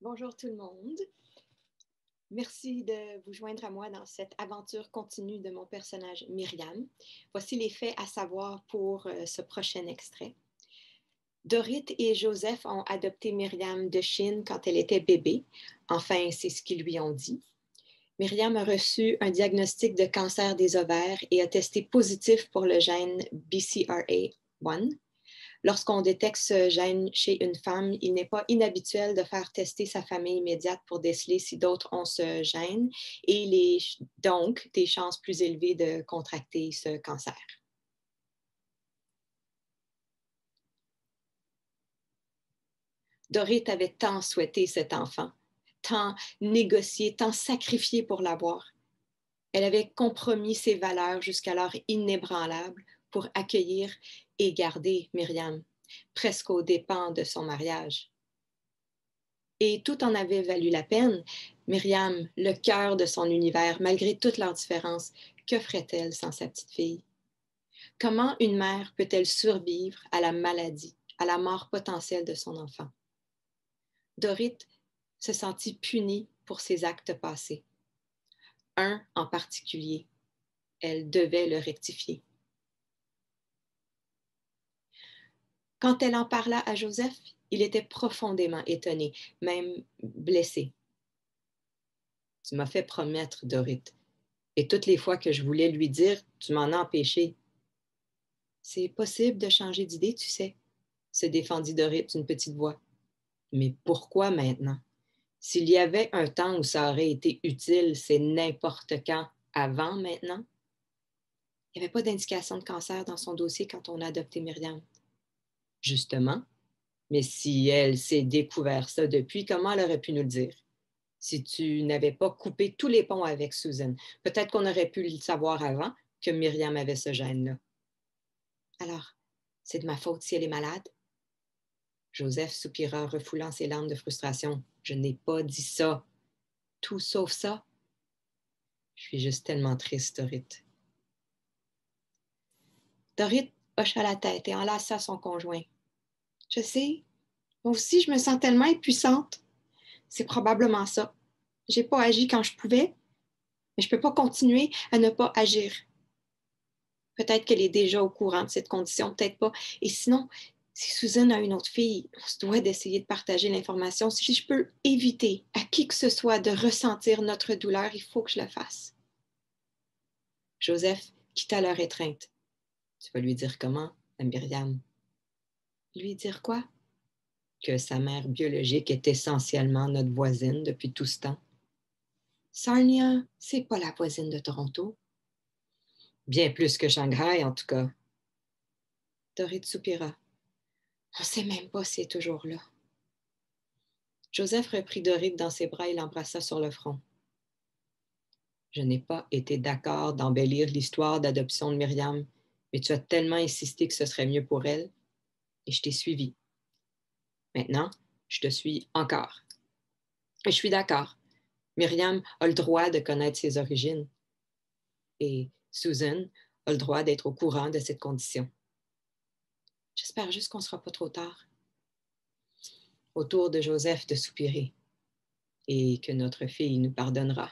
Bonjour tout le monde. Merci de vous joindre à moi dans cette aventure continue de mon personnage Myriam. Voici les faits à savoir pour ce prochain extrait. Dorit et Joseph ont adopté Myriam de Chine quand elle était bébé. Enfin, c'est ce qu'ils lui ont dit. Myriam a reçu un diagnostic de cancer des ovaires et a testé positif pour le gène BCRA1. Lorsqu'on détecte ce gène chez une femme, il n'est pas inhabituel de faire tester sa famille immédiate pour déceler si d'autres ont ce gène et donc des chances plus élevées de contracter ce cancer. Dorit avait tant souhaité cet enfant, tant négocié, tant sacrifié pour l'avoir. Elle avait compromis ses valeurs jusqu'alors inébranlables pour accueillir et garder Myriam, presque aux dépens de son mariage. Et tout en avait valu la peine. Myriam, le cœur de son univers, malgré toutes leurs différences, que ferait-elle sans sa petite fille? Comment une mère peut-elle survivre à la maladie, à la mort potentielle de son enfant? Dorit se sentit punie pour ses actes passés. Un en particulier, elle devait le rectifier. Quand elle en parla à Joseph, il était profondément étonné, même blessé. Tu m'as fait promettre, Dorit, et toutes les fois que je voulais lui dire, tu m'en as empêché. C'est possible de changer d'idée, tu sais, se défendit Dorit d'une petite voix. Mais pourquoi maintenant? S'il y avait un temps où ça aurait été utile, c'est n'importe quand, avant maintenant. Il n'y avait pas d'indication de cancer dans son dossier quand on a adopté Myriam. Justement, mais si elle s'est découvert ça depuis, comment elle aurait pu nous le dire? Si tu n'avais pas coupé tous les ponts avec Susan, peut-être qu'on aurait pu le savoir avant que Myriam avait ce gène-là. Alors, c'est de ma faute si elle est malade? Joseph soupira, refoulant ses larmes de frustration. Je n'ai pas dit ça. Tout sauf ça. Je suis juste tellement triste, Dorit. Dorit hocha la tête et enlaça son conjoint. Je sais, moi aussi je me sens tellement impuissante. C'est probablement ça. J'ai pas agi quand je pouvais, mais je peux pas continuer à ne pas agir. Peut-être qu'elle est déjà au courant de cette condition, peut-être pas. Et sinon, si Susan a une autre fille, on se doit d'essayer de partager l'information. Si je peux éviter à qui que ce soit de ressentir notre douleur, il faut que je le fasse. Joseph quitta leur étreinte. Tu vas lui dire comment, à Myriam? Lui dire quoi? Que sa mère biologique est essentiellement notre voisine depuis tout ce temps. Sarnia, c'est pas la voisine de Toronto. Bien plus que Shanghai, en tout cas. Dorit soupira. On ne sait même pas si elle est toujours là. Joseph reprit Dorit dans ses bras et l'embrassa sur le front. Je n'ai pas été d'accord d'embellir l'histoire d'adoption de Myriam, mais tu as tellement insisté que ce serait mieux pour elle, et je t'ai suivi. Maintenant, je te suis encore. Et je suis d'accord. Myriam a le droit de connaître ses origines. Et Susan a le droit d'être au courant de cette condition. J'espère juste qu'on ne sera pas trop tard. Autour de Joseph de soupirer et que notre fille nous pardonnera.